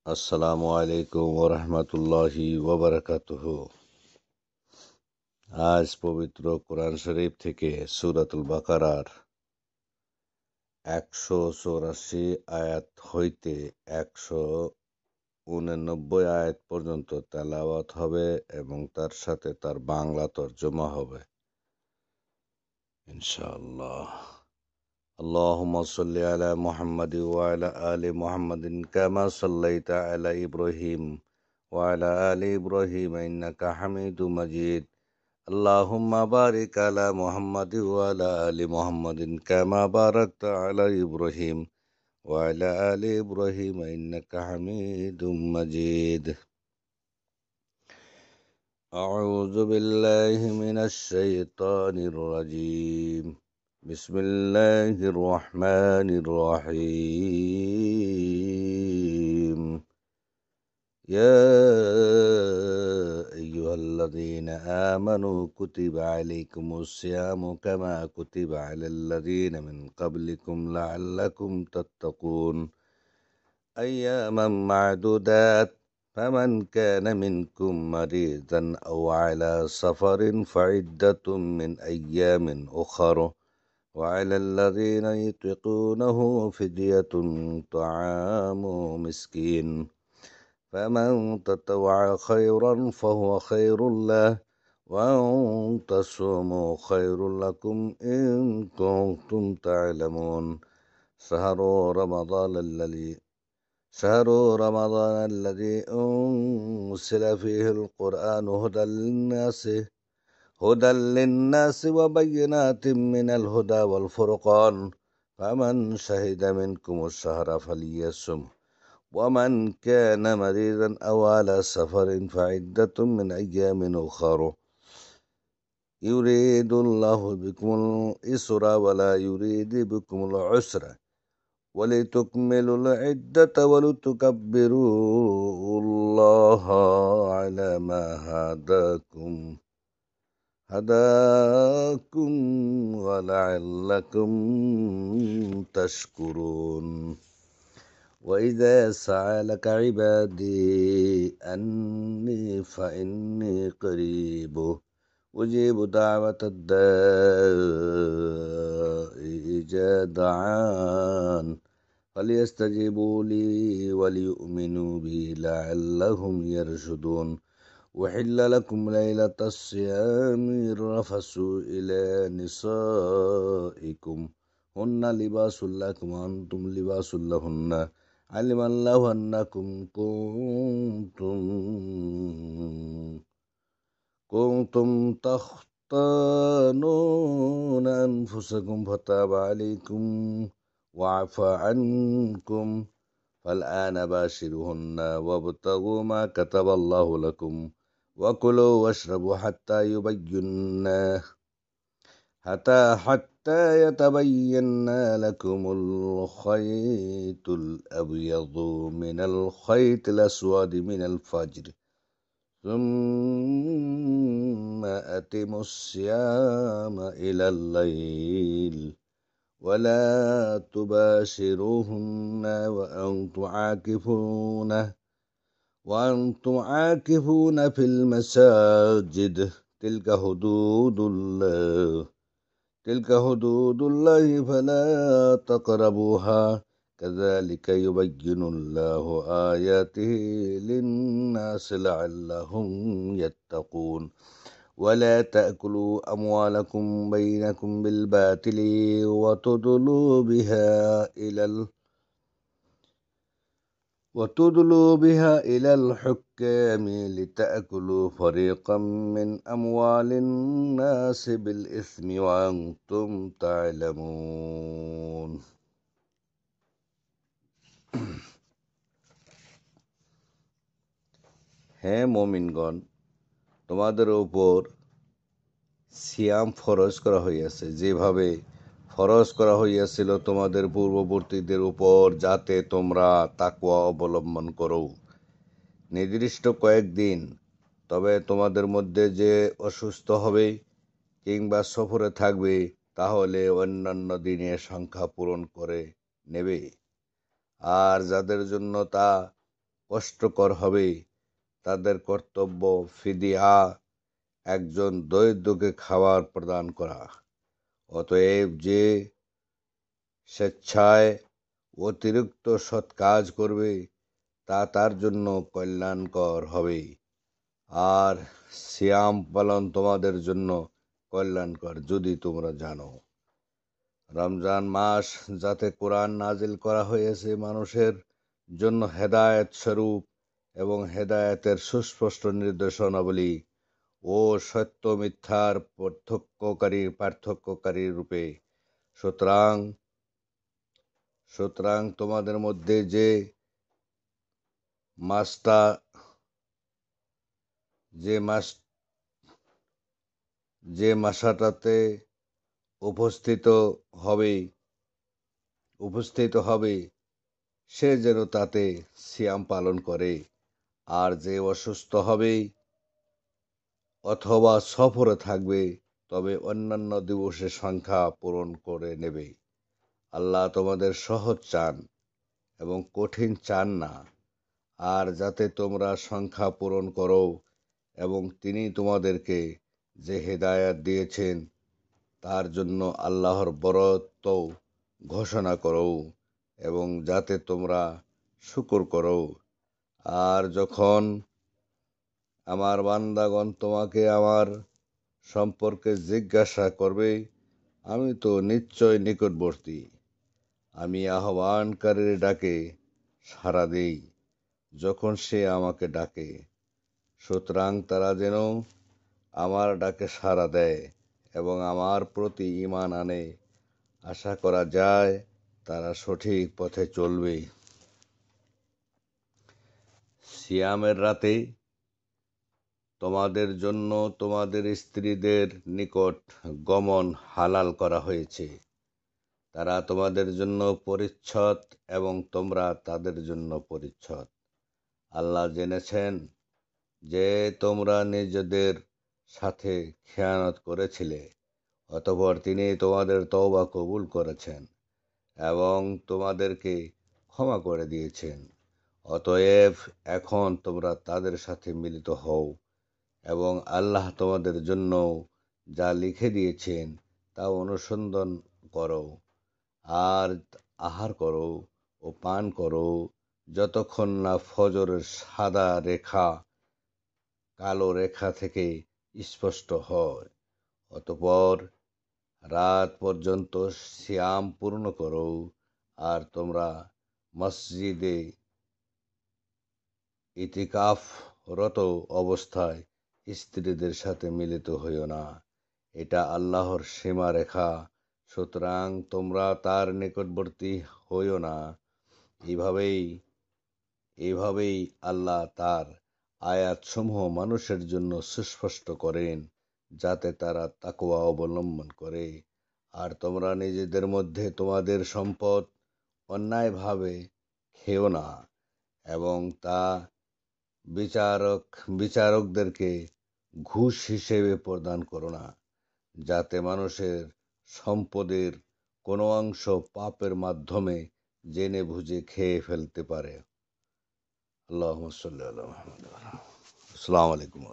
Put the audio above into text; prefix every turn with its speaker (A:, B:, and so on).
A: আসসালামু আলাইকুম ওরহমতুল্লাহি ওবরাকাতুহু। আজ পবিত্র কোরআন শরীফ থেকে সূরাতুল বাকারার 184 আয়াত হইতে 189 আয়াত পর্যন্ত তেলাওয়াত হবে এবং তার সাথে তার বাংলা তর্জমা হবে ইনশাআল্লাহ। আল্লাহুম্মা সাল্লি আলা মুহাম্মাদি ওয়া আলা আলি মুহাম্মাদিন কামা সাল্লাইতা আলা ইব্রাহিম ওয়া আলা আলি ইব্রাহিম ইন্নাকা হামিদুম মাজিদ। اللهم بارك على محمد وعلى آل محمد كما باركت على إبراهيم وعلى آل إبراهيم إنك حميد مجيد. أعوذ بالله من الشيطان الرجيم. بسم الله الرحمن الرحيم. يا أيها الذين آمنوا كتب عليكم الصيام كما كتب على الذين من قبلكم لعلكم تتقون أياما معدودات فمن كان منكم مريضا أو على سفر فعدة من أيام أخر وعلى الذين يطيقونه فدية طعام مسكين فمن تطوع خيرا فهو خير له وأن تصوموا خير لكم إن كنتم تعلمون. شهر رمضان الذي أنزل فيه القرآن هدى للناس وبينات من الهدى والفرقان فمن شهد منكم الشهر فليصمه ومن كان مريضا أو على سفر فعدة من أيام أخر يريد الله بكم اليسر ولا يريد بكم العسر ولتكملوا العدة ولتكبروا الله على ما هداكم ولعلكم تشكرون. وإذا سألك عبادي أني فإني قريب أجيب دعوة الداء إذا دعان فليستجيبوا لي وليؤمنوا بي لعلهم يرشدون. أحل لكم ليلة الصيام الرفث إلى نسائكم هن لباس لكم وأنتم لباس لهن علم الله أنكم كنتم تختانون أنفسكم فتاب عليكم وعفى عنكم فالآن باشروهن وابتغوا ما كتب الله لكم وكلوا واشربوا حتى يتبين لكم الخيط الأبيض من الخيط الأسود من الفجر ثم أتموا الصيام إلى الليل ولا تباشروهن وأنتم عاكفون في المساجد تلك حدود الله فلا تقربوها كذلك يبين الله آياته للناس لعلهم يتقون. ولا تأكلوا أموالكم بينكم بالباطل وتدلوا بها إلى الحكام لتأكلوا فريقا من أموال الناس بالإثم وأنتم تعلمون. হে মুমিনগণ, তোমাদের উপর সিয়াম ফরজ করা হইয়াছে, যেভাবে ফরজ করা হইয়াছিল তোমাদের পূর্ববর্তীদের উপর, যাতে তোমরা তাকওয়া অবলম্বন করো নির্দিষ্ট কয়েকদিন। তবে তোমাদের মধ্যে যে অসুস্থ হবে কিংবা সফরে থাকবে, তাহলে অন্যান্য দিনের সংখ্যা পূরণ করে নেবে। আর যাদের জন্য তা কষ্টকর হবে, তাদের কর্তব্য ফিদিয়া, একজন দরিদ্রকে খাবার প্রদান করা। অতএব যে স্বেচ্ছায় অতিরিক্ত সৎ কাজ করবে তা তার জন্য কল্যাণকর হবে, আর সিয়াম পালন তোমাদের জন্য কল্যাণকর যদি তোমরা জানো। রমজান মাস যাতে কোরআন নাজিল করা হয়েছে মানুষের জন্য হেদায়েত স্বরূপ এবং হেদায়েতের সুস্পষ্ট নির্দেশনাবলী ও সত্য মিথ্যার পার্থক্যকারী রূপে। সুতরাং সুতরাং তোমাদের মধ্যে মাসটা যে মাস যে মাসাটাতে উপস্থিত হবে সে যেন তাতে সিয়াম পালন করে, আর যে অসুস্থ হবে অথবা সফরে থাকবে তবে অন্যান্য দিবসের সংখ্যা পূরণ করে নেবে। আল্লাহ তোমাদের সহজ চান এবং কঠিন চান না, আর যাতে তোমরা সংখ্যা পূরণ করো এবং তিনি তোমাদেরকে যে হেদায়াত দিয়েছেন তার জন্য আল্লাহর বরত্ব ঘোষণা করো এবং যাতে তোমরা শুকর করো। আর যখন আমার বান্দাগণ তোমাকে আমার সম্পর্কে জিজ্ঞাসা করবে, আমি তো নিশ্চয় নিকটবর্তী, আমি আহ্বানকারীর ডাকে সাড়া দেই যখন সে আমাকে ডাকে। সুতরাং তারা যেন আমার ডাকে সাড়া দেয় এবং আমার প্রতি ঈমান আনে, আশা করা যায় তারা সঠিক পথে চলবে। সিয়ামের রাতে তোমাদের জন্য তোমাদের স্ত্রীদের নিকট গমন হালাল করা হয়েছে, তারা তোমাদের জন্য পরিচ্ছদ এবং তোমরা তাদের জন্য পরিচ্ছদ। আল্লাহ জেনেছেন যে তোমরা নিজেদের সাথে খেয়ানত করেছিলে, অতঃপর তিনি তোমাদের তওবা কবুল করেছেন এবং তোমাদেরকে ক্ষমা করে দিয়েছেন। অতএব এখন তোমরা তাদের সাথে মিলিত হও এবং আল্লাহ তোমাদের জন্য যা লিখে দিয়েছেন তা অনুসন্ধান করো, আর আহার করো ও পান করো যতক্ষণ না ফজরের সাদা রেখা কালো রেখা থেকে স্পষ্ট হয়। অতঃপর রাত পর্যন্ত সিয়াম পূর্ণ করো, আর তোমরা মসজিদে ইতিকাফরত অবস্থায় স্ত্রীদের সাথে মিলিত হইও না, এটা আল্লাহর সীমারেখা। সুতরাং তোমরা তার নিকটবর্তী হইও না। এইভাবেই আল্লাহ তার আয়াতসমূহ মানুষের জন্য সুস্পষ্ট করেন যাতে তারা তাকওয়া অবলম্বন করে। আর তোমরা নিজেদের মধ্যে তোমাদের সম্পদ অন্যায়ভাবে খেও না এবং তা বিচারকদেরকে ঘুষ হিসেবে প্রদান করো না, যাতে মানুষের সম্পদের কোনো অংশ পাপের মাধ্যমে জেনে বুঝে খেয়ে ফেলতে পারে। আল্লাহুম্মা সাল্লি আলা মুহাম্মাদ। আসসালামু আলাইকুম।